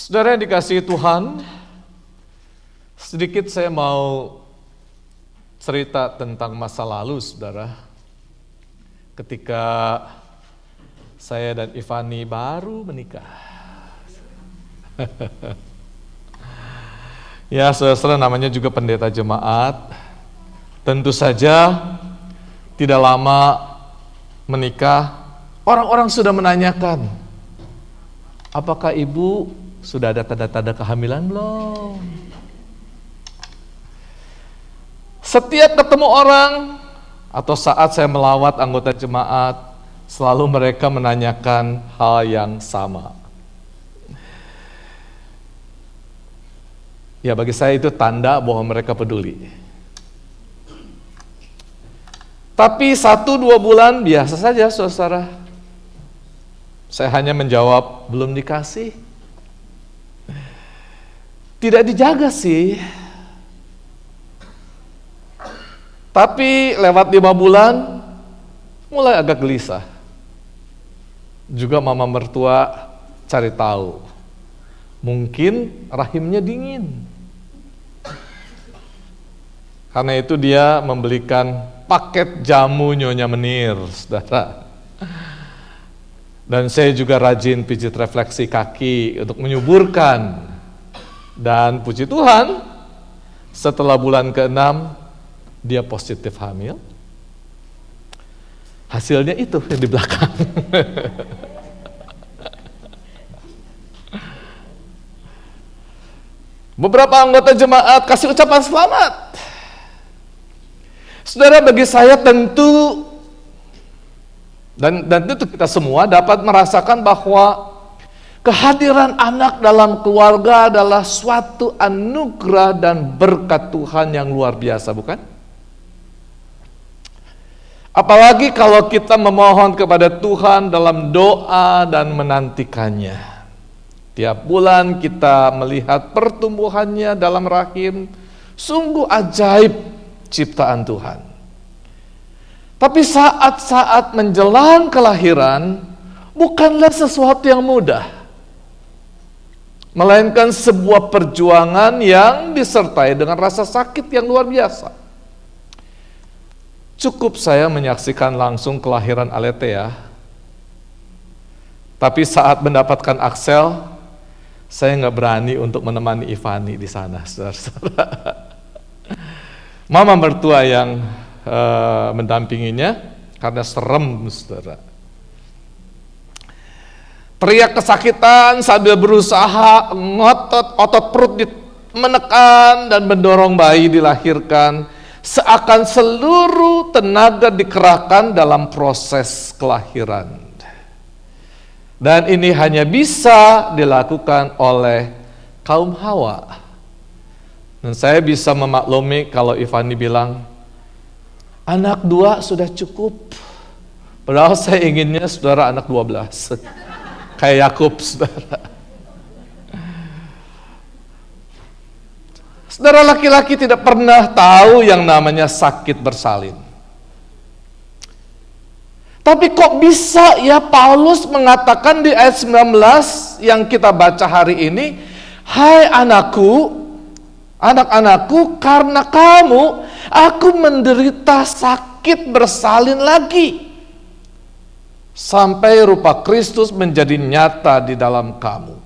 Saudara yang dikasihi Tuhan, sedikit saya mau cerita tentang masa lalu, saudara. Ketika saya dan Ivani baru menikah. Ya, saudara, namanya juga pendeta jemaat. Tentu saja tidak lama menikah, orang-orang sudah menanyakan, apakah ibu sudah ada tanda-tanda kehamilan belum? Setiap ketemu orang atau saat saya melawat anggota jemaat, selalu mereka menanyakan hal yang sama. Ya, bagi saya itu tanda bahwa mereka peduli. Tapi 1-2 bulan biasa saja, saudara. Saya hanya menjawab, belum dikasih. Tidak dijaga sih. Tapi lewat 5 bulan, mulai agak gelisah. Juga mama mertua cari tahu. Mungkin rahimnya dingin. Karena itu dia membelikan paket jamu Nyonya Menir, saudara. Dan saya juga rajin pijit refleksi kaki untuk menyuburkan. Dan puji Tuhan, setelah bulan ke-6, dia positif hamil. Hasilnya itu yang di belakang. Beberapa anggota jemaat kasih ucapan selamat. Saudara, bagi saya tentu, dan tentu kita semua dapat merasakan bahwa kehadiran anak dalam keluarga adalah suatu anugerah dan berkat Tuhan yang luar biasa, bukan? Apalagi kalau kita memohon kepada Tuhan dalam doa dan menantikannya. Tiap bulan kita melihat pertumbuhannya dalam rahim, sungguh ajaib ciptaan Tuhan. Tapi saat-saat menjelang kelahiran bukanlah sesuatu yang mudah, melainkan sebuah perjuangan yang disertai dengan rasa sakit yang luar biasa. Cukup saya menyaksikan langsung kelahiran Aletea, tapi saat mendapatkan Axel, saya nggak berani untuk menemani Ivani di sana, saudara-saudara. Mama mertua yang mendampinginya karena serem, saudara. Teriak kesakitan sambil berusaha ngotot, otot perut menekan dan mendorong bayi dilahirkan, seakan seluruh tenaga dikerahkan dalam proses kelahiran. Dan ini hanya bisa dilakukan oleh kaum Hawa. Dan saya bisa memaklumi kalau Ivani bilang, anak 2 sudah cukup. Padahal saya inginnya saudara anak 12. Kayak Yakub, saudara. Saudara, laki-laki tidak pernah tahu yang namanya sakit bersalin. Tapi kok bisa ya Paulus mengatakan di ayat 19 yang kita baca hari ini, hai anakku, anak-anakku, karena kamu, aku menderita sakit bersalin lagi. Sampai rupa Kristus menjadi nyata di dalam kamu.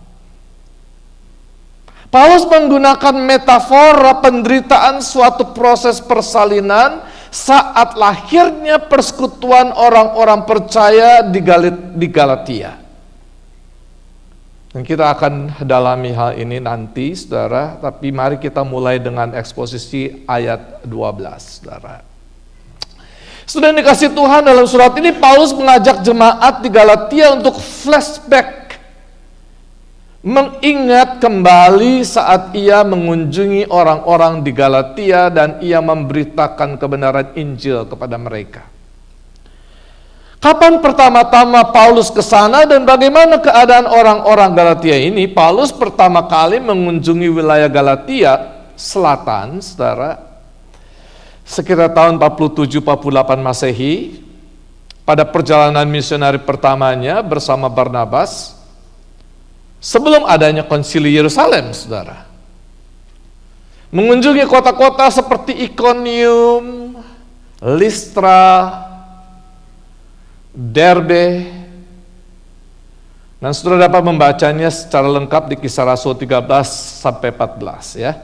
Paulus menggunakan metafora penderitaan suatu proses persalinan saat lahirnya persekutuan orang-orang percaya di Galatia. Dan kita akan dalami hal ini nanti, saudara, tapi mari kita mulai dengan eksposisi ayat 12, saudara. Sudah dikasih Tuhan, dalam surat ini Paulus mengajak jemaat di Galatia untuk flashback, mengingat kembali saat ia mengunjungi orang-orang di Galatia dan ia memberitakan kebenaran Injil kepada mereka. Kapan pertama-tama Paulus ke sana dan bagaimana keadaan orang-orang Galatia ini? Paulus pertama kali mengunjungi wilayah Galatia Selatan, saudara, sekitar tahun 47-48 Masehi, pada perjalanan misionari pertamanya bersama Barnabas. sebelum adanya konsili Yerusalem, saudara. Mengunjungi kota-kota seperti Ikonium, Listra, Derbe, dan saudara dapat membacanya secara lengkap di Kisah Rasul 13-14 ya.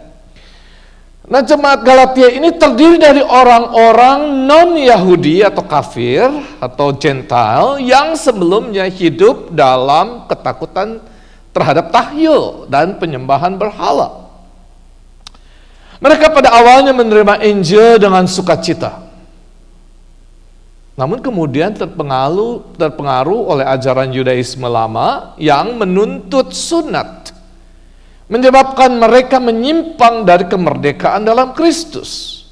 Nah, jemaat Galatia ini terdiri dari orang-orang non-Yahudi atau kafir atau Gentile yang sebelumnya hidup dalam ketakutan terhadap tahyul dan penyembahan berhala. Mereka pada awalnya menerima Injil dengan sukacita. Namun kemudian terpengaruh oleh ajaran Yudaisme lama yang menuntut sunat, menyebabkan mereka menyimpang dari kemerdekaan dalam Kristus.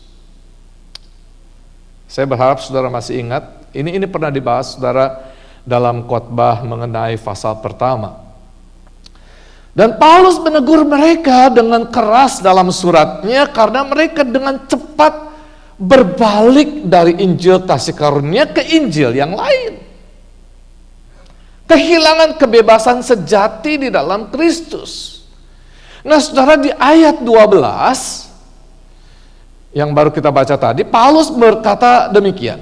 Saya berharap saudara masih ingat, ini pernah dibahas saudara dalam khotbah mengenai pasal pertama. Dan Paulus menegur mereka dengan keras dalam suratnya karena mereka dengan cepat berbalik dari Injil kasih karunia ke Injil yang lain. Kehilangan kebebasan sejati di dalam Kristus. Nah, saudara, di ayat 12 yang baru kita baca tadi, Paulus berkata demikian.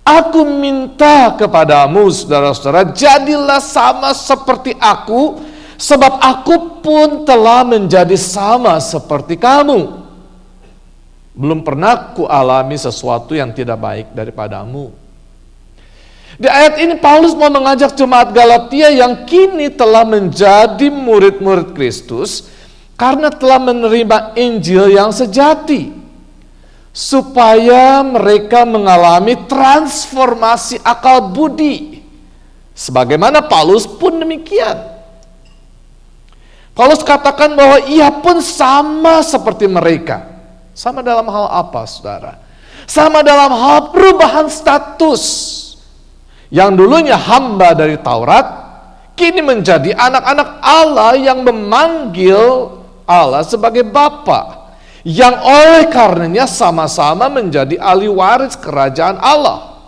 Aku minta kepadamu, saudara-saudara, jadilah sama seperti aku, sebab aku pun telah menjadi sama seperti kamu. Belum pernah ku alami sesuatu yang tidak baik daripadamu. Di ayat ini Paulus mau mengajak jemaat Galatia yang kini telah menjadi murid-murid Kristus karena telah menerima Injil yang sejati, supaya mereka mengalami transformasi akal budi. Sebagaimana Paulus pun demikian. Paulus katakan bahwa ia pun sama seperti mereka. Sama dalam hal apa, saudara? Sama dalam hal perubahan status. Yang dulunya hamba dari Taurat, kini menjadi anak-anak Allah yang memanggil Allah sebagai Bapa, yang oleh karenanya sama-sama menjadi ahli waris kerajaan Allah.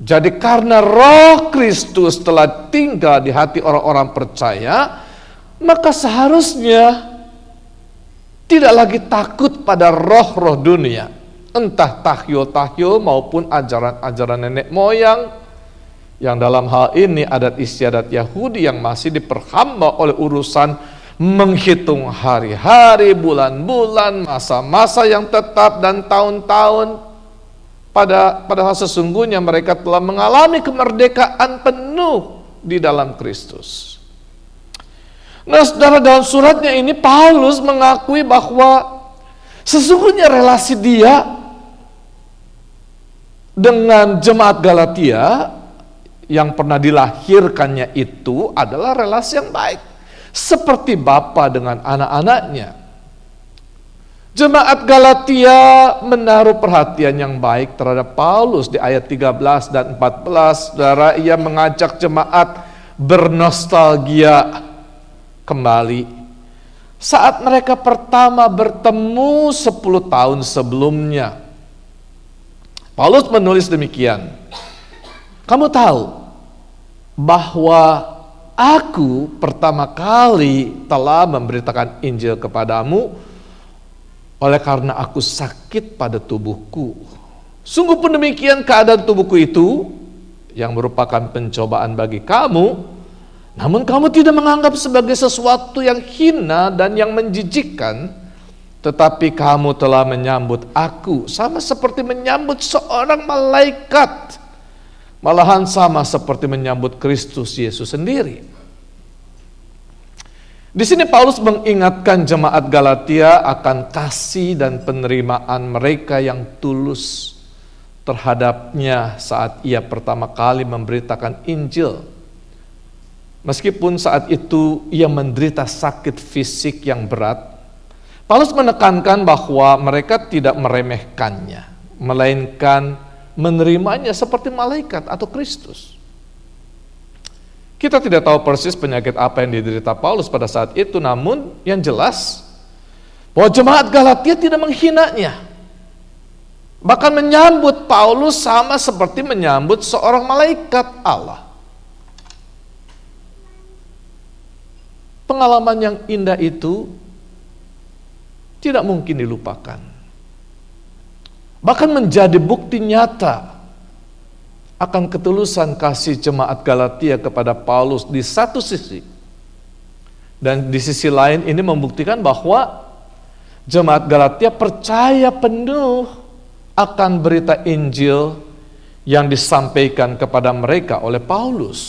Jadi karena Roh Kristus telah tinggal di hati orang-orang percaya, maka seharusnya tidak lagi takut pada roh-roh dunia, entah tahyul-tahyul maupun ajaran-ajaran nenek moyang, yang dalam hal ini adat istiadat Yahudi yang masih diperhamba oleh urusan menghitung hari-hari, bulan-bulan, masa-masa yang tetap dan tahun-tahun. Padahal sesungguhnya mereka telah mengalami kemerdekaan penuh di dalam Kristus. Nah, saudara, dalam suratnya ini Paulus mengakui bahwa sesungguhnya relasi dia dengan jemaat Galatia yang pernah dilahirkannya itu adalah relasi yang baik, seperti bapa dengan anak-anaknya. Jemaat Galatia menaruh perhatian yang baik terhadap Paulus di ayat 13 dan 14. Saudara, ia mengajak jemaat bernostalgia kembali saat mereka pertama bertemu 10 tahun sebelumnya. Paulus menulis demikian. Kamu tahu bahwa aku pertama kali telah memberitakan Injil kepadamu oleh karena aku sakit pada tubuhku. Sungguh pun demikian keadaan tubuhku itu yang merupakan pencobaan bagi kamu. Namun kamu tidak menganggap sebagai sesuatu yang hina dan yang menjijikkan, tetapi kamu telah menyambut aku sama seperti menyambut seorang malaikat, malahan sama seperti menyambut Kristus Yesus sendiri. Di sini Paulus mengingatkan jemaat Galatia akan kasih dan penerimaan mereka yang tulus terhadapnya saat ia pertama kali memberitakan Injil. Meskipun saat itu ia menderita sakit fisik yang berat, Paulus menekankan bahwa mereka tidak meremehkannya, melainkan menerimanya seperti malaikat atau Kristus. Kita tidak tahu persis penyakit apa yang diderita Paulus pada saat itu, namun yang jelas bahwa jemaat Galatia tidak menghinanya, bahkan menyambut Paulus sama seperti menyambut seorang malaikat Allah. pengalaman yang indah itu tidak mungkin dilupakan. Bahkan menjadi bukti nyata akan ketulusan kasih jemaat Galatia kepada Paulus di satu sisi. Dan di sisi lain ini membuktikan bahwa jemaat Galatia percaya penuh akan berita Injil yang disampaikan kepada mereka oleh Paulus.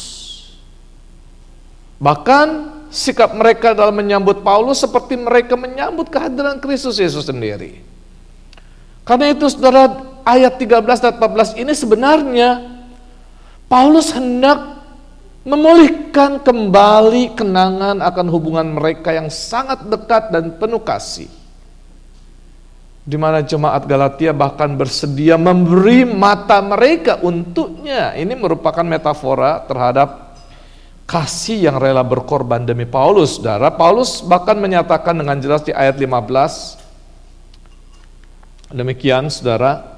Bahkan sikap mereka dalam menyambut Paulus seperti mereka menyambut kehadiran Kristus Yesus sendiri. Karena itu saudara, ayat 13 dan 14 ini sebenarnya Paulus hendak memulihkan kembali kenangan akan hubungan mereka yang sangat dekat dan penuh kasih, di mana jemaat Galatia bahkan bersedia memberi mata mereka untuknya. Ini merupakan metafora terhadap kasih yang rela berkorban demi Paulus, saudara. Paulus bahkan menyatakan dengan jelas di ayat 15, demikian saudara,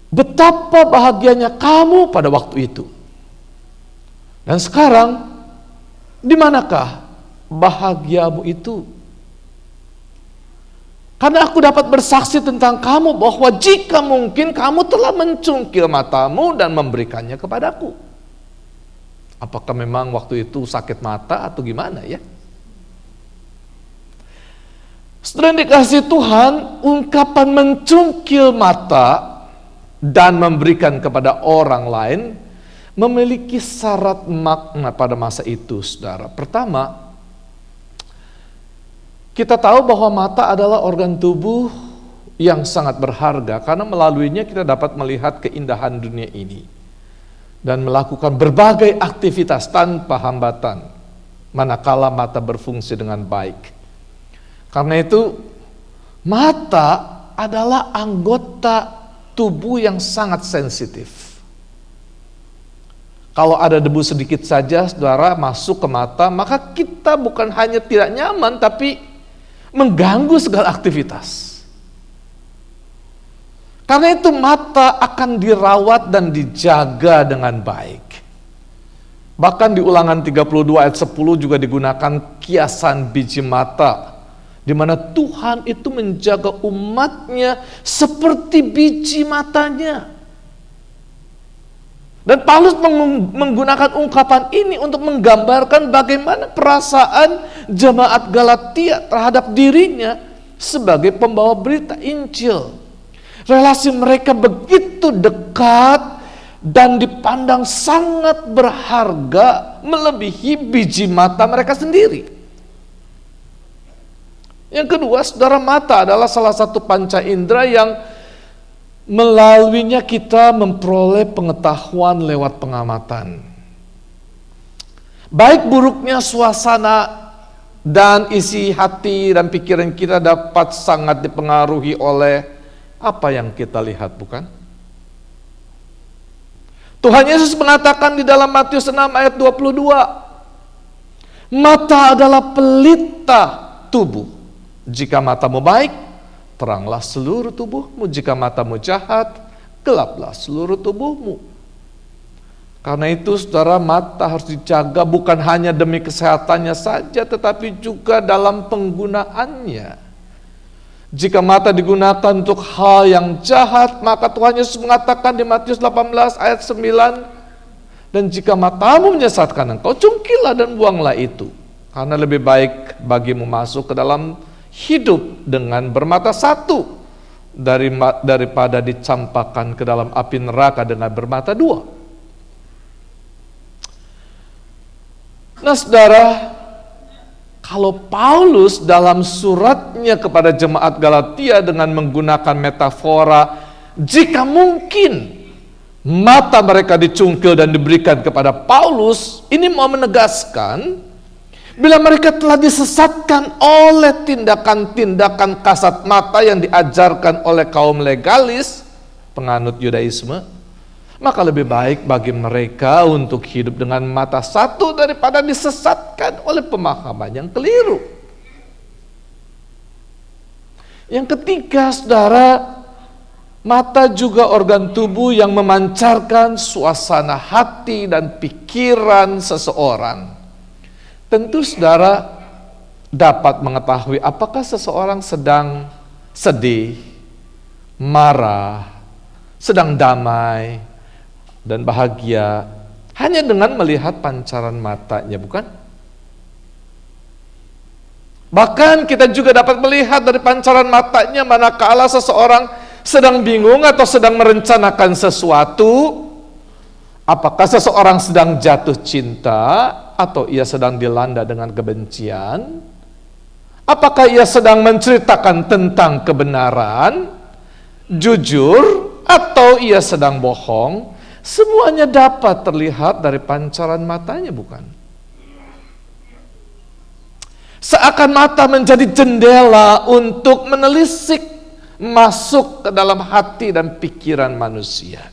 betapa bahagianya kamu pada waktu itu. Dan sekarang, di manakah bahagiamu itu? Karena aku dapat bersaksi tentang kamu bahwa jika mungkin kamu telah mencungkil matamu dan memberikannya kepadaku. Apakah memang waktu itu sakit mata atau gimana ya? Setelah dikasih Tuhan, ungkapan mencungkil mata dan memberikan kepada orang lain memiliki syarat makna pada masa itu, saudara. Pertama, kita tahu bahwa mata adalah organ tubuh yang sangat berharga karena melaluinya kita dapat melihat keindahan dunia ini dan melakukan berbagai aktivitas tanpa hambatan manakala mata berfungsi dengan baik. Karena itu, mata adalah anggota tubuh yang sangat sensitif. Kalau ada debu sedikit saja, saudara, masuk ke mata, maka kita bukan hanya tidak nyaman, tapi mengganggu segala aktivitas. Karena itu mata akan dirawat dan dijaga dengan baik. Bahkan di Ulangan 32 ayat 10 juga digunakan kiasan biji mata, di mana Tuhan itu menjaga umatnya seperti biji matanya. Dan Paulus menggunakan ungkapan ini untuk menggambarkan bagaimana perasaan jemaat Galatia terhadap dirinya sebagai pembawa berita Injil. Relasi mereka begitu dekat dan dipandang sangat berharga melebihi biji mata mereka sendiri. Yang kedua, saudara, mata adalah salah satu panca indera yang melaluinya kita memperoleh pengetahuan lewat pengamatan. Baik buruknya suasana dan isi hati dan pikiran kita dapat sangat dipengaruhi oleh apa yang kita lihat, bukan? Tuhan Yesus mengatakan di dalam Matius 6 ayat 22, mata adalah pelita tubuh. Jika matamu baik, teranglah seluruh tubuhmu. Jika matamu jahat, gelaplah seluruh tubuhmu. Karena itu, saudara, mata harus dijaga bukan hanya demi kesehatannya saja, tetapi juga dalam penggunaannya. Jika mata digunakan untuk hal yang jahat, maka Tuhan Yesus mengatakan di Matius 18 ayat 9, dan jika matamu menyesatkan engkau, cungkilah dan buanglah itu. Karena lebih baik bagimu masuk ke dalam hidup dengan bermata satu daripada dicampakkan ke dalam api neraka dengan bermata dua. Nah, saudara, kalau Paulus dalam suratnya kepada jemaat Galatia dengan menggunakan metafora, jika mungkin mata mereka dicungkil dan diberikan kepada Paulus, ini mau menegaskan bila mereka telah disesatkan oleh tindakan-tindakan kasat mata yang diajarkan oleh kaum legalis, penganut Yudaisme, maka lebih baik bagi mereka untuk hidup dengan mata satu daripada disesatkan oleh pemahaman yang keliru. Yang ketiga, saudara, mata juga organ tubuh yang memancarkan suasana hati dan pikiran seseorang. Tentu saudara dapat mengetahui apakah seseorang sedang sedih, marah, sedang damai, dan bahagia hanya dengan melihat pancaran matanya, bukan? Bahkan kita juga dapat melihat dari pancaran matanya manakala seseorang sedang bingung atau sedang merencanakan sesuatu. Apakah seseorang sedang jatuh cinta atau ia sedang dilanda dengan kebencian? Apakah ia sedang menceritakan tentang kebenaran, jujur, atau ia sedang bohong? Semuanya dapat terlihat dari pancaran matanya, bukan? Seakan mata menjadi jendela untuk menelisik masuk ke dalam hati dan pikiran manusia.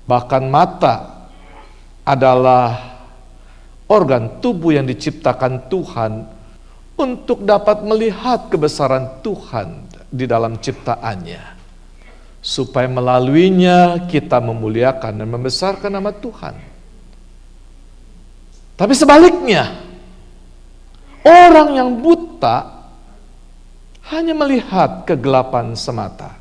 Bahkan mata adalah organ tubuh yang diciptakan Tuhan untuk dapat melihat kebesaran Tuhan di dalam ciptaannya, supaya melaluinya kita memuliakan dan membesarkan nama Tuhan. Tapi sebaliknya, orang yang buta hanya melihat kegelapan semata.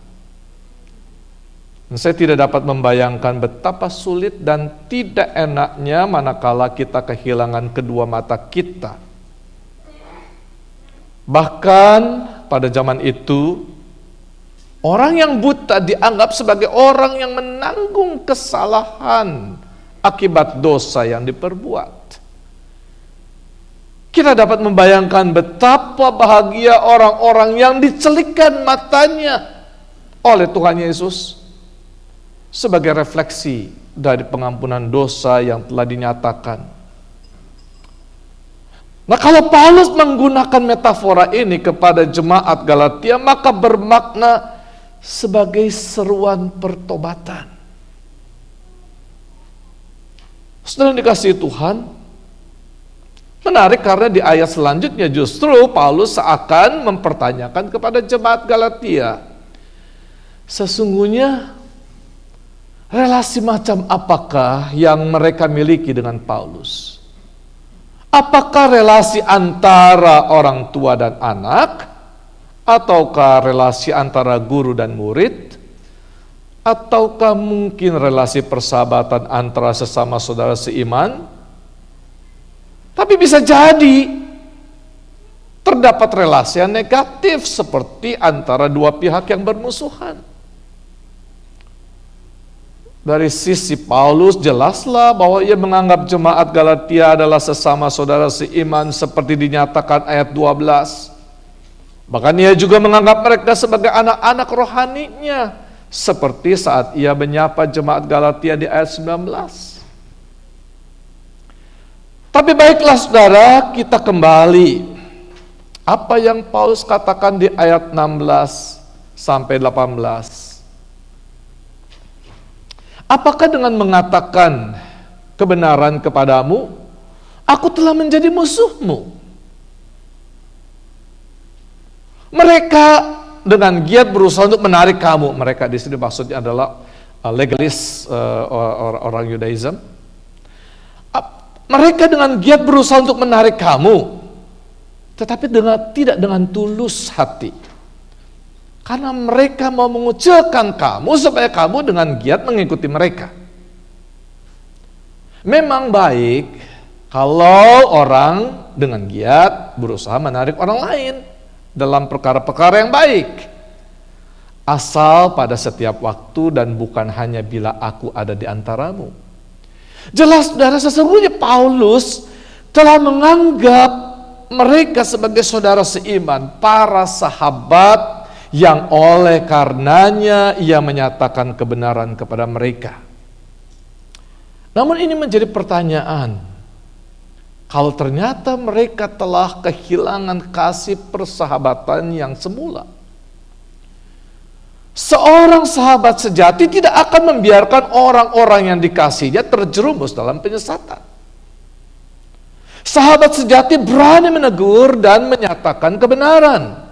Saya tidak dapat membayangkan betapa sulit dan tidak enaknya manakala kita kehilangan kedua mata kita. Bahkan pada zaman itu, orang yang buta dianggap sebagai orang yang menanggung kesalahan akibat dosa yang diperbuat. Kita dapat membayangkan betapa bahagia orang-orang yang dicelikkan matanya oleh Tuhan Yesus sebagai refleksi dari pengampunan dosa yang telah dinyatakan. Nah, kalau Paulus menggunakan metafora ini kepada jemaat Galatia, maka bermakna sebagai seruan pertobatan. Saudara yang dikasihi Tuhan, menarik karena di ayat selanjutnya justru Paulus seakan mempertanyakan kepada jemaat Galatia, sesungguhnya relasi macam apakah yang mereka miliki dengan Paulus? Apakah relasi antara orang tua dan anak? Ataukah relasi antara guru dan murid? Ataukah mungkin relasi persahabatan antara sesama saudara seiman? Tapi bisa jadi terdapat relasi yang negatif seperti antara dua pihak yang bermusuhan. Dari sisi Paulus jelaslah bahwa ia menganggap jemaat Galatia adalah sesama saudara seiman seperti dinyatakan ayat 12. Bahkan ia juga menganggap mereka sebagai anak-anak rohaninya seperti saat ia menyapa jemaat Galatia di ayat 19. Tapi baiklah saudara, kita kembali apa yang Paulus katakan di ayat 16 sampai 18. Apakah dengan mengatakan kebenaran kepadamu, aku telah menjadi musuhmu? Mereka dengan giat berusaha untuk menarik kamu. Mereka di sini maksudnya adalah legalis, orang Yudaism. Mereka dengan giat berusaha untuk menarik kamu, tetapi tidak dengan tulus hati. Karena mereka mau mengucilkan kamu supaya kamu dengan giat mengikuti mereka. Memang baik kalau orang dengan giat berusaha menarik orang lain dalam perkara-perkara yang baik. Asal pada setiap waktu dan bukan hanya bila aku ada di antaramu. Jelas saudara, sesungguhnya Paulus telah menganggap mereka sebagai saudara seiman, para sahabat yang oleh karenanya ia menyatakan kebenaran kepada mereka. Namun ini menjadi pertanyaan, kalau ternyata mereka telah kehilangan kasih persahabatan yang semula. Seorang sahabat sejati tidak akan membiarkan orang-orang yang dikasihinya terjerumus dalam penyesatan. Sahabat sejati berani menegur dan menyatakan kebenaran,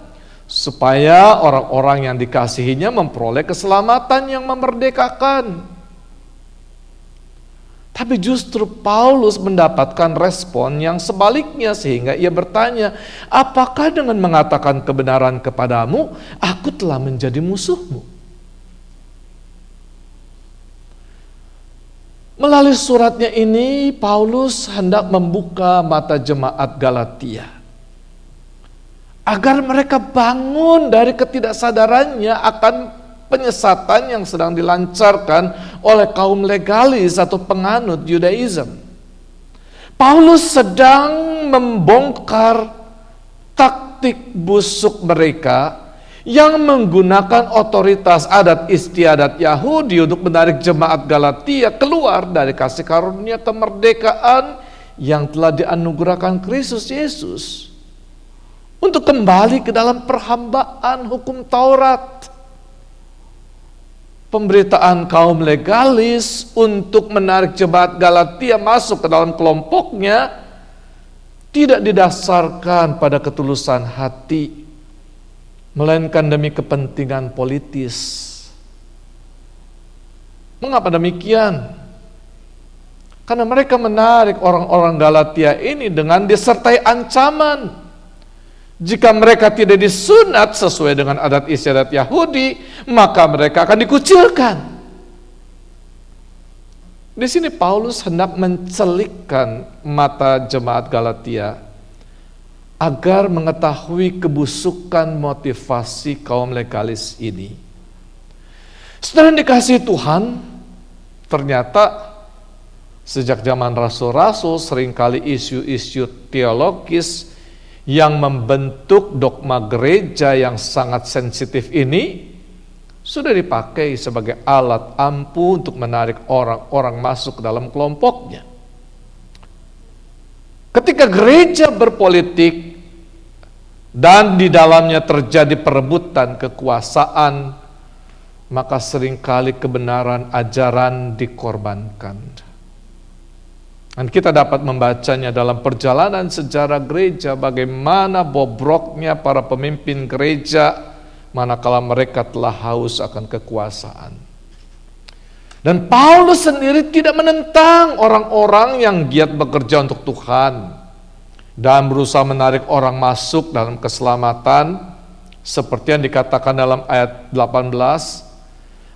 supaya orang-orang yang dikasihinya memperoleh keselamatan yang memerdekakan. Tapi justru Paulus mendapatkan respon yang sebaliknya, sehingga ia bertanya, apakah dengan mengatakan kebenaran kepadamu, aku telah menjadi musuhmu? Melalui suratnya ini, Paulus hendak membuka mata jemaat Galatia, agar mereka bangun dari ketidaksadarannya akan penyesatan yang sedang dilancarkan oleh kaum legalis atau penganut Yudaism. Paulus sedang membongkar taktik busuk mereka yang menggunakan otoritas adat istiadat Yahudi untuk menarik jemaat Galatia keluar dari kasih karunia kemerdekaan yang telah dianugerahkan Kristus Yesus untuk kembali ke dalam perhambaan hukum Taurat. Pemberitaan kaum legalis untuk menarik jemaat Galatia masuk ke dalam kelompoknya tidak didasarkan pada ketulusan hati, melainkan demi kepentingan politis. Mengapa demikian? Karena mereka menarik orang-orang Galatia ini dengan disertai ancaman. Jika mereka tidak disunat sesuai dengan adat istiadat Yahudi, maka mereka akan dikucilkan. Di sini Paulus hendak mencelikkan mata jemaat Galatia agar mengetahui kebusukan motivasi kaum legalis ini. Saudara yang dikasihi Tuhan, ternyata sejak zaman rasul-rasul seringkali isu-isu teologis yang membentuk dogma gereja yang sangat sensitif ini sudah dipakai sebagai alat ampuh untuk menarik orang-orang masuk ke dalam kelompoknya. Ketika gereja berpolitik dan di dalamnya terjadi perebutan kekuasaan, maka seringkali kebenaran ajaran dikorbankan. Dan kita dapat membacanya dalam perjalanan sejarah gereja, bagaimana bobroknya para pemimpin gereja manakala mereka telah haus akan kekuasaan. Dan Paulus sendiri tidak menentang orang-orang yang giat bekerja untuk Tuhan dan berusaha menarik orang masuk dalam keselamatan, seperti yang dikatakan dalam ayat 18,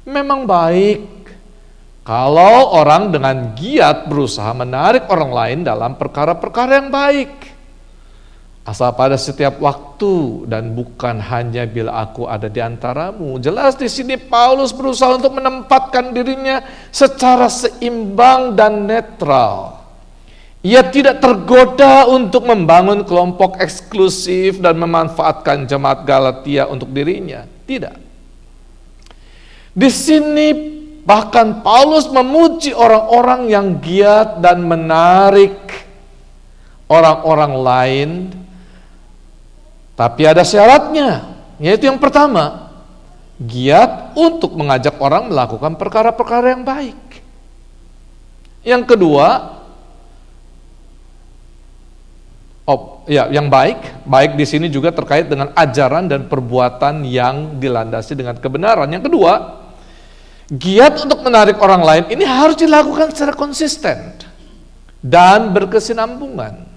memang baik kalau orang dengan giat berusaha menarik orang lain dalam perkara-perkara yang baik, asal pada setiap waktu dan bukan hanya bila aku ada di antaramu. Jelas di sini Paulus berusaha untuk menempatkan dirinya secara seimbang dan netral. Ia tidak tergoda untuk membangun kelompok eksklusif dan memanfaatkan jemaat Galatia untuk dirinya. Tidak. Di sini bahkan Paulus memuji orang-orang yang giat dan menarik orang-orang lain. Tapi ada syaratnya, yaitu yang pertama, giat untuk mengajak orang melakukan perkara-perkara yang baik. Yang kedua, yang baik di sini juga terkait dengan ajaran dan perbuatan yang dilandasi dengan kebenaran. Yang kedua, giat untuk menarik orang lain ini harus dilakukan secara konsisten dan berkesinambungan.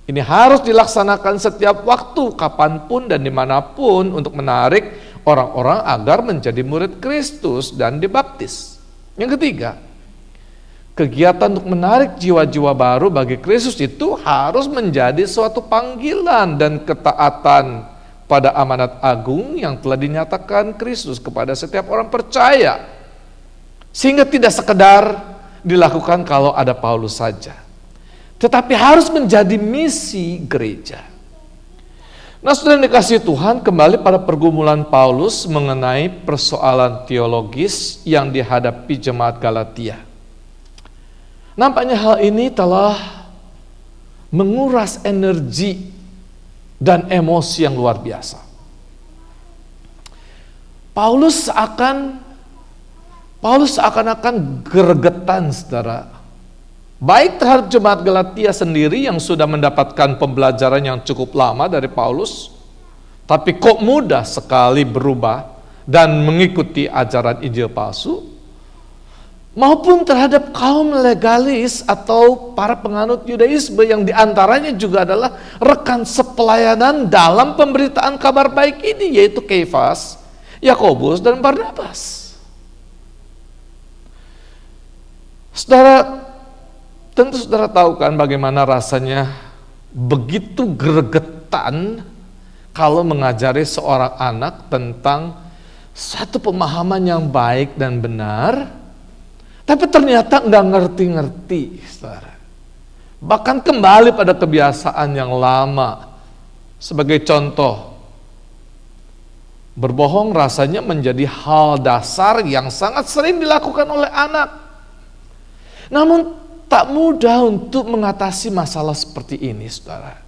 Ini harus dilaksanakan setiap waktu, kapanpun dan dimanapun, untuk menarik orang-orang agar menjadi murid Kristus dan dibaptis. Yang ketiga, kegiatan untuk menarik jiwa-jiwa baru bagi Kristus itu harus menjadi suatu panggilan dan ketaatan pada amanat agung yang telah dinyatakan Kristus kepada setiap orang percaya, sehingga tidak sekedar dilakukan kalau ada Paulus saja, tetapi harus menjadi misi gereja. Nah, saudara yang dikasihi Tuhan, kembali pada pergumulan Paulus mengenai persoalan teologis yang dihadapi jemaat Galatia. Nampaknya hal ini telah menguras energi dan emosi yang luar biasa. Paulus seakan-akan gregetan, saudara, baik terhadap jemaat Galatia sendiri yang sudah mendapatkan pembelajaran yang cukup lama dari Paulus, tapi kok mudah sekali berubah dan mengikuti ajaran Injil palsu, maupun terhadap kaum legalis atau para penganut Yudaisme yang diantaranya juga adalah rekan sepelayanan dalam pemberitaan kabar baik ini, yaitu Kefas, Yakobus, dan Barnabas. Saudara, tentu saudara tahu kan bagaimana rasanya begitu gregetan kalau mengajari seorang anak tentang satu pemahaman yang baik dan benar, tapi ternyata nggak ngerti-ngerti, saudara. Bahkan kembali pada kebiasaan yang lama. Sebagai contoh, berbohong rasanya menjadi hal dasar yang sangat sering dilakukan oleh anak. Namun tak mudah untuk mengatasi masalah seperti ini, saudara.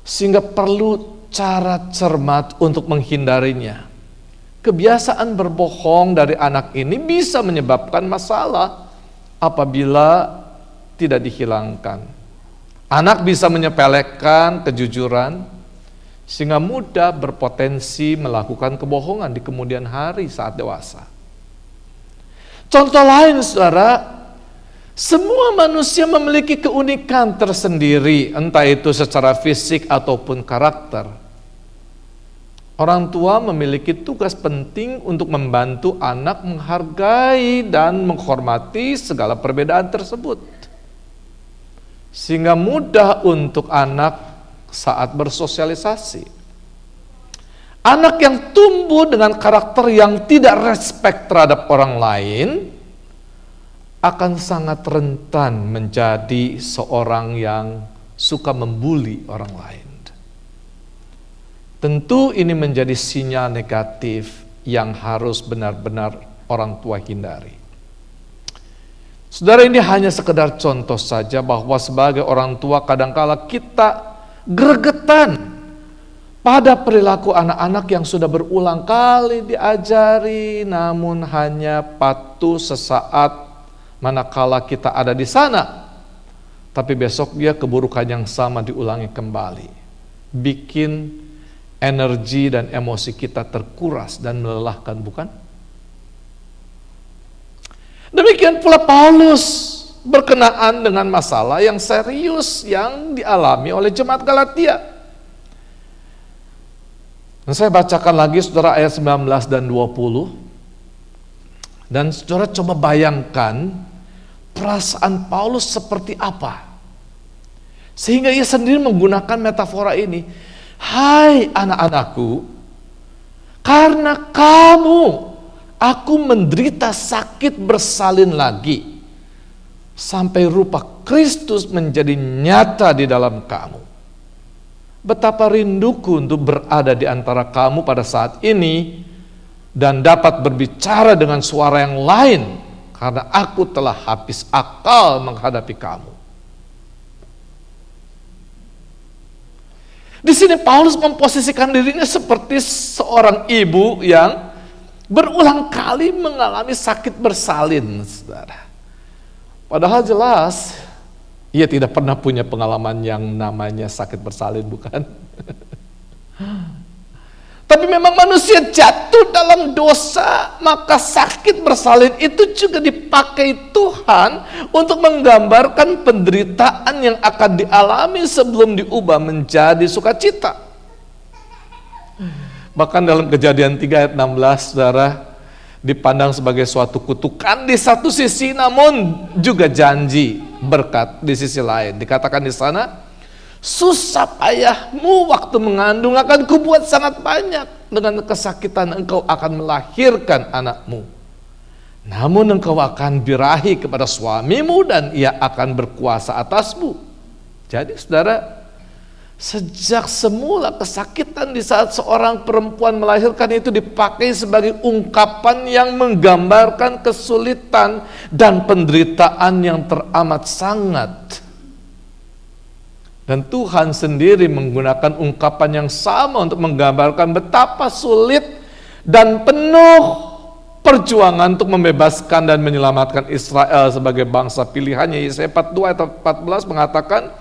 Sehingga perlu cara cermat untuk menghindarinya. Kebiasaan berbohong dari anak ini bisa menyebabkan masalah apabila tidak dihilangkan. Anak bisa menyepelekan kejujuran sehingga mudah berpotensi melakukan kebohongan di kemudian hari saat dewasa. Contoh lain, saudara, semua manusia memiliki keunikan tersendiri, entah itu secara fisik ataupun karakter. Orang tua memiliki tugas penting untuk membantu anak menghargai dan menghormati segala perbedaan tersebut, sehingga mudah untuk anak saat bersosialisasi. Anak yang tumbuh dengan karakter yang tidak respek terhadap orang lain akan sangat rentan menjadi seorang yang suka membuli orang lain. Tentu ini menjadi sinyal negatif yang harus benar-benar orang tua hindari. Saudara, ini hanya sekedar contoh saja bahwa sebagai orang tua kadangkala kita gregetan pada perilaku anak-anak yang sudah berulang kali diajari, namun hanya patuh sesaat manakala kita ada di sana, tapi besok dia keburukan yang sama diulangi kembali, bikin energi dan emosi kita terkuras dan melelahkan, bukan? Demikian pula Paulus berkenaan dengan masalah yang serius yang dialami oleh jemaat Galatia. Dan saya bacakan lagi, saudara, ayat 19 dan 20. Dan saudara coba bayangkan perasaan Paulus seperti apa, sehingga ia sendiri menggunakan metafora ini. Hai anak-anakku, karena kamu aku menderita sakit bersalin lagi, sampai rupa Kristus menjadi nyata di dalam kamu. Betapa rinduku untuk berada di antara kamu pada saat ini dan dapat berbicara dengan suara yang lain, karena aku telah habis akal menghadapi kamu. Di sini Paulus memposisikan dirinya seperti seorang ibu yang berulang kali mengalami sakit bersalin, saudara. Padahal jelas ia tidak pernah punya pengalaman yang namanya sakit bersalin, bukan? Tapi memang manusia jatuh dalam dosa, maka sakit bersalin itu juga dipakai Tuhan untuk menggambarkan penderitaan yang akan dialami sebelum diubah menjadi sukacita. Bahkan dalam Kejadian 3 ayat 16, saudara, dipandang sebagai suatu kutukan di satu sisi, namun juga janji berkat di sisi lain. Dikatakan di sana, susah payahmu waktu mengandung akan kubuat sangat banyak, dengan kesakitan engkau akan melahirkan anakmu. Namun engkau akan birahi kepada suamimu dan ia akan berkuasa atasmu. Jadi saudara, sejak semula kesakitan di saat seorang perempuan melahirkan itu dipakai sebagai ungkapan yang menggambarkan kesulitan dan penderitaan yang teramat sangat. Dan Tuhan sendiri menggunakan ungkapan yang sama untuk menggambarkan betapa sulit dan penuh perjuangan untuk membebaskan dan menyelamatkan Israel sebagai bangsa pilihannya. Yesaya 42 ayat 14 mengatakan,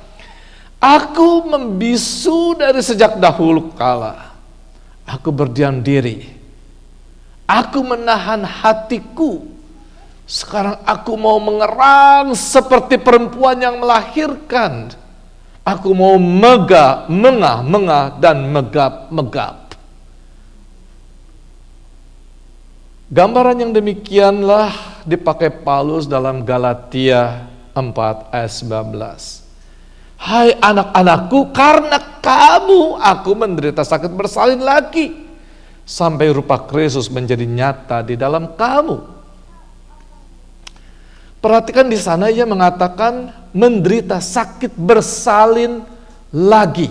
aku membisu dari sejak dahulu kala, aku berdiam diri, aku menahan hatiku, Sekarang aku mau mengerang seperti perempuan yang melahirkan. Aku mau mengah-mengah dan megap-megap. Gambaran yang demikianlah dipakai Paulus dalam Galatia 4 ayat 19. Hai anak-anakku, karena kamu aku menderita sakit bersalin lagi, sampai rupa Kristus menjadi nyata di dalam kamu. Perhatikan di sana ia mengatakan menderita sakit bersalin lagi.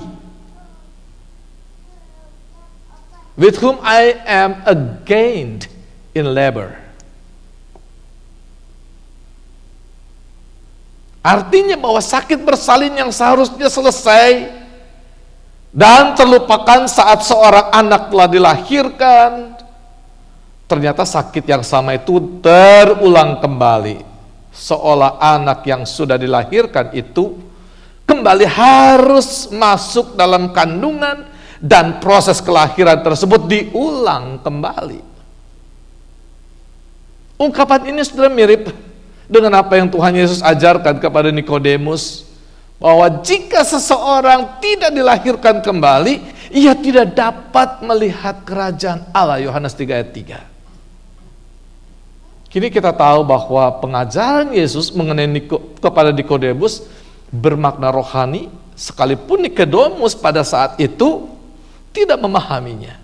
With whom I am again in labor. Artinya bahwa sakit bersalin yang seharusnya selesai dan terlupakan saat seorang anak telah dilahirkan, ternyata sakit yang sama itu terulang kembali. Seolah anak yang sudah dilahirkan itu kembali harus masuk dalam kandungan dan proses kelahiran tersebut diulang kembali. Ungkapan ini sudah mirip dengan apa yang Tuhan Yesus ajarkan kepada Nikodemus, bahwa jika seseorang tidak dilahirkan kembali, ia tidak dapat melihat kerajaan Allah. Yohanes 3 ayat 3. Kini kita tahu bahwa pengajaran Yesus mengenai kepada Nikodemus bermakna rohani, sekalipun Nikodemus pada saat itu tidak memahaminya.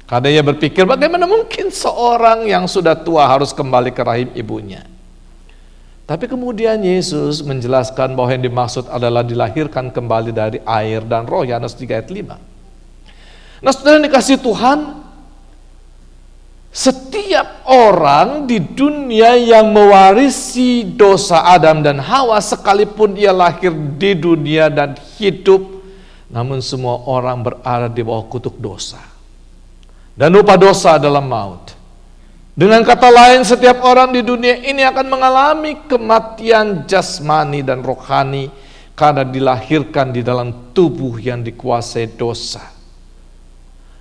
Karena ia berpikir, bagaimana mungkin seorang yang sudah tua harus kembali ke rahim ibunya. Tapi kemudian Yesus menjelaskan bahwa yang dimaksud adalah dilahirkan kembali dari air dan roh, Yohanes 3 ayat 5. Nah, saudara dikasih Tuhan, setiap orang di dunia yang mewarisi dosa Adam dan Hawa, sekalipun ia lahir di dunia dan hidup, namun semua orang berada di bawah kutuk dosa. Dan upah dosa adalah maut. Dengan kata lain, setiap orang di dunia ini akan mengalami kematian jasmani dan rohani karena dilahirkan di dalam tubuh yang dikuasai dosa.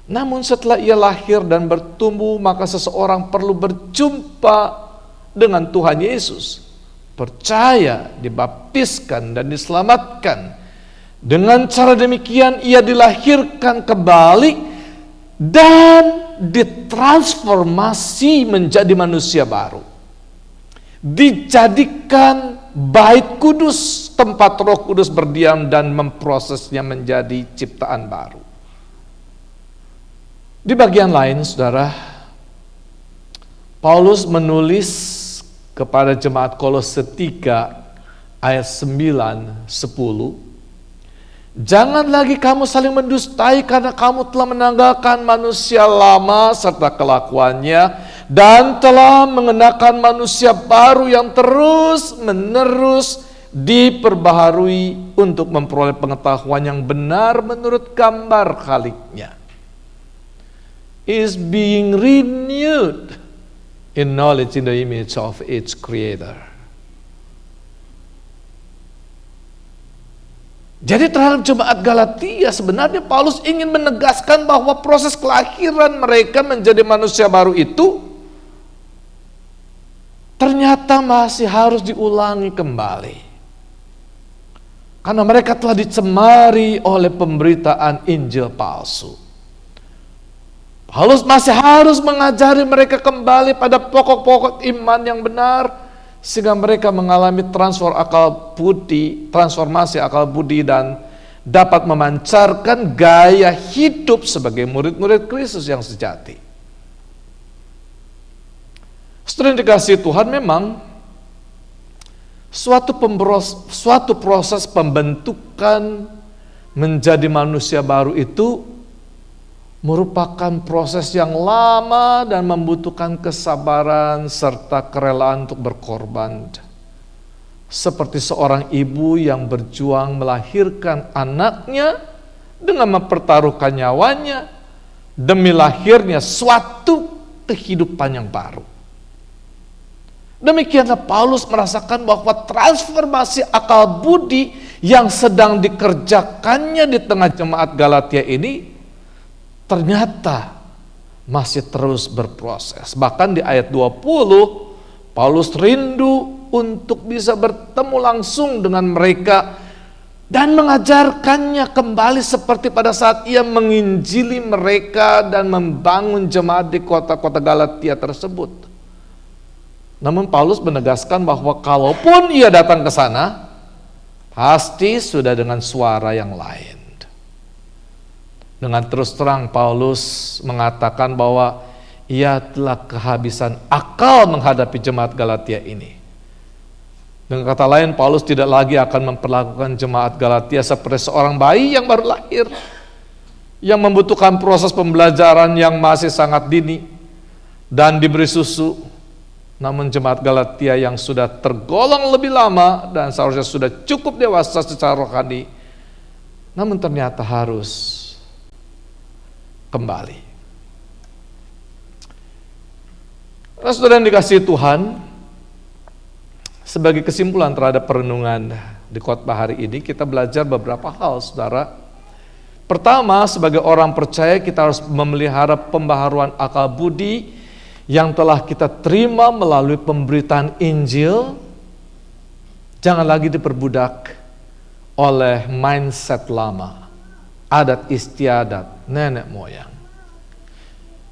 Namun setelah ia lahir dan bertumbuh, maka seseorang perlu berjumpa dengan Tuhan Yesus, percaya, dibaptiskan dan diselamatkan. Dengan cara demikian ia dilahirkan kembali dan ditransformasi menjadi manusia baru. Dijadikan bait kudus, tempat Roh Kudus berdiam dan memprosesnya menjadi ciptaan baru. Di bagian lain, saudara, Paulus menulis kepada jemaat Kolose 3 ayat 9-10, jangan lagi kamu saling mendustai karena kamu telah menanggalkan manusia lama serta kelakuannya dan telah mengenakan manusia baru yang terus-menerus diperbaharui untuk memperoleh pengetahuan yang benar menurut gambar Khaliknya. Is being renewed in knowledge in the image of its creator. Jadi terhadap jemaat Galatia, sebenarnya Paulus ingin menegaskan bahwa proses kelahiran mereka menjadi manusia baru itu ternyata masih harus diulangi kembali. Karena mereka telah dicemari oleh pemberitaan Injil palsu. Paulus masih harus mengajari mereka kembali pada pokok-pokok iman yang benar, sehingga mereka mengalami transformasi akal budi dan dapat memancarkan gaya hidup sebagai murid-murid Kristus yang sejati. Setelah dikasih Tuhan, memang suatu proses pembentukan menjadi manusia baru itu merupakan proses yang lama dan membutuhkan kesabaran serta kerelaan untuk berkorban. Seperti seorang ibu yang berjuang melahirkan anaknya dengan mempertaruhkan nyawanya demi lahirnya suatu kehidupan yang baru. Demikianlah Paulus merasakan bahwa transformasi akal budi yang sedang dikerjakannya di tengah jemaat Galatia ini ternyata masih terus berproses. Bahkan di ayat 20, Paulus rindu untuk bisa bertemu langsung dengan mereka dan mengajarkannya kembali seperti pada saat ia menginjili mereka dan membangun jemaat di kota-kota Galatia tersebut. Namun Paulus menegaskan bahwa kalaupun ia datang ke sana, pasti sudah dengan suara yang lain. Dengan terus terang Paulus mengatakan bahwa ia telah kehabisan akal menghadapi jemaat Galatia ini. Dengan kata lain, Paulus tidak lagi akan memperlakukan jemaat Galatia seperti seorang bayi yang baru lahir, yang membutuhkan proses pembelajaran yang masih sangat dini dan diberi susu. Namun jemaat Galatia yang sudah tergolong lebih lama dan seharusnya sudah cukup dewasa secara rohani, namun ternyata harus kembali. Saudara yang dikasihi Tuhan, sebagai kesimpulan terhadap perenungan di khotbah hari ini, kita belajar beberapa hal, saudara. Pertama, sebagai orang percaya kita harus memelihara pembaharuan akal budi yang telah kita terima melalui pemberitaan Injil. Jangan lagi diperbudak oleh mindset lama, adat istiadat nenek moyang.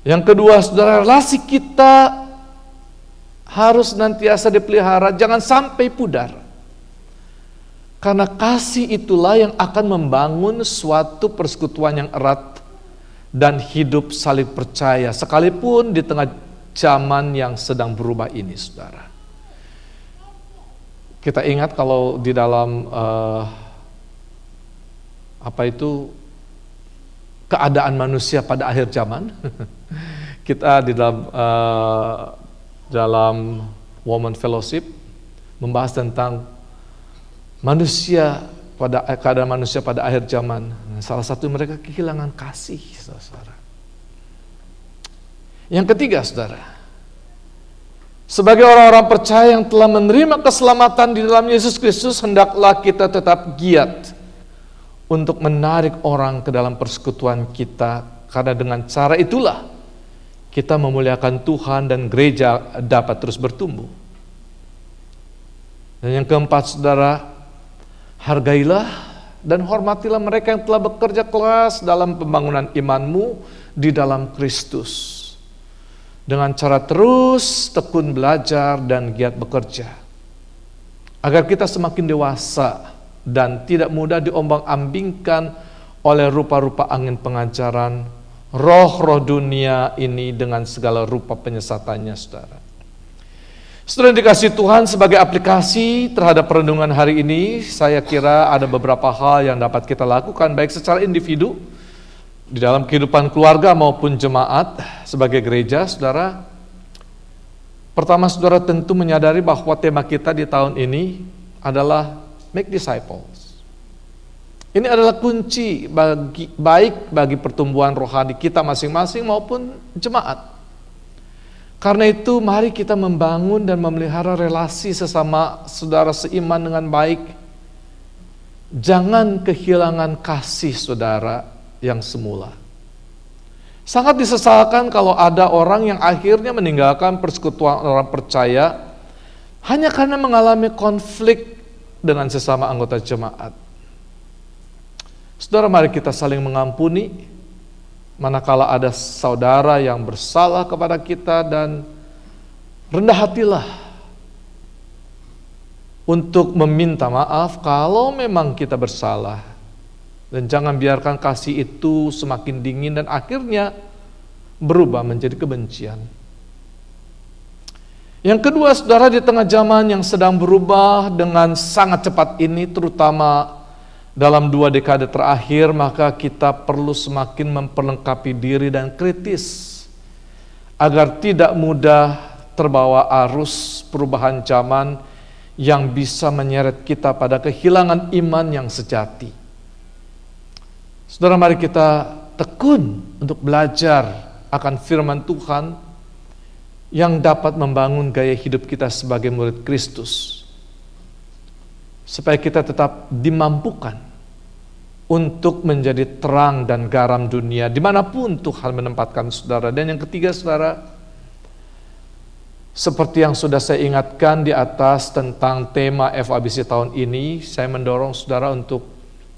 Yang kedua, saudara, relasi kita harus nantiasa dipelihara, jangan sampai pudar. Karena kasih itulah yang akan membangun suatu persekutuan yang erat dan hidup saling percaya, sekalipun di tengah zaman yang sedang berubah ini, saudara. Kita ingat kalau di dalam keadaan manusia pada akhir zaman, kita di dalam Women Fellowship membahas tentang keadaan manusia pada akhir zaman. Salah satu mereka kehilangan kasih, saudara. Yang ketiga, saudara, sebagai orang-orang percaya yang telah menerima keselamatan di dalam Yesus Kristus, hendaklah kita tetap giat untuk menarik orang ke dalam persekutuan kita, karena dengan cara itulah kita memuliakan Tuhan dan gereja dapat terus bertumbuh. Dan yang keempat, saudara, hargailah dan hormatilah mereka yang telah bekerja keras dalam pembangunan imanmu di dalam Kristus, dengan cara terus tekun belajar dan giat bekerja, agar kita semakin dewasa dan tidak mudah diombang-ambingkan oleh rupa-rupa angin pengajaran roh-roh dunia ini dengan segala rupa penyesatannya, saudara. Saudara yang dikasihi Tuhan, sebagai aplikasi terhadap perenungan hari ini, saya kira ada beberapa hal yang dapat kita lakukan, baik secara individu, di dalam kehidupan keluarga maupun jemaat sebagai gereja, saudara. Pertama, saudara tentu menyadari bahwa tema kita di tahun ini adalah Make Disciples. Ini adalah kunci bagi pertumbuhan rohani kita masing-masing maupun jemaat. Karena itu mari kita membangun dan memelihara relasi sesama saudara seiman dengan baik. Jangan kehilangan kasih saudara yang semula. Sangat disesalkan kalau ada orang yang akhirnya meninggalkan persekutuan orang percaya hanya karena mengalami konflik dengan sesama anggota jemaat. Saudara, mari kita saling mengampuni manakala ada saudara yang bersalah kepada kita, dan rendah hatilah untuk meminta maaf kalau memang kita bersalah. Dan jangan biarkan kasih itu semakin dingin dan akhirnya berubah menjadi kebencian. Yang kedua, saudara, di tengah zaman yang sedang berubah dengan sangat cepat ini, terutama dalam 2 dekade terakhir, maka kita perlu semakin memperlengkapi diri dan kritis agar tidak mudah terbawa arus perubahan zaman yang bisa menyeret kita pada kehilangan iman yang sejati. Saudara, mari kita tekun untuk belajar akan firman Tuhan yang dapat membangun gaya hidup kita sebagai murid Kristus, supaya kita tetap dimampukan untuk menjadi terang dan garam dunia dimanapun Tuhan menempatkan saudara. Dan yang ketiga, saudara, Seperti yang sudah saya ingatkan di atas tentang tema FABC tahun ini, saya mendorong saudara untuk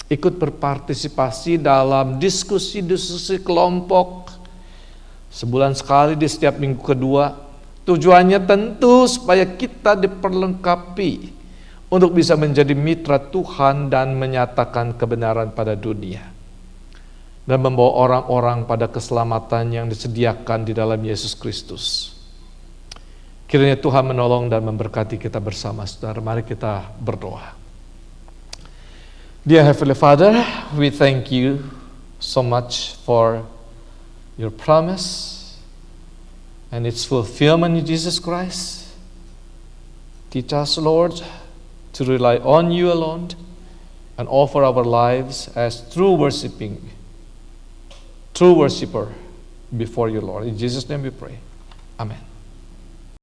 ikut berpartisipasi dalam diskusi-diskusi kelompok sebulan sekali di setiap minggu kedua. Tujuannya tentu supaya kita diperlengkapi untuk bisa menjadi mitra Tuhan dan menyatakan kebenaran pada dunia dan membawa orang-orang pada keselamatan yang disediakan di dalam Yesus Kristus. Kiranya Tuhan menolong dan memberkati kita bersama, saudara. Mari kita berdoa. Dear Heavenly Father, we thank you so much for your promise and its fulfillment in Jesus Christ. Teach us, Lord, to rely on you alone and offer our lives as true worshipper before you, Lord. In Jesus' name we pray. Amen.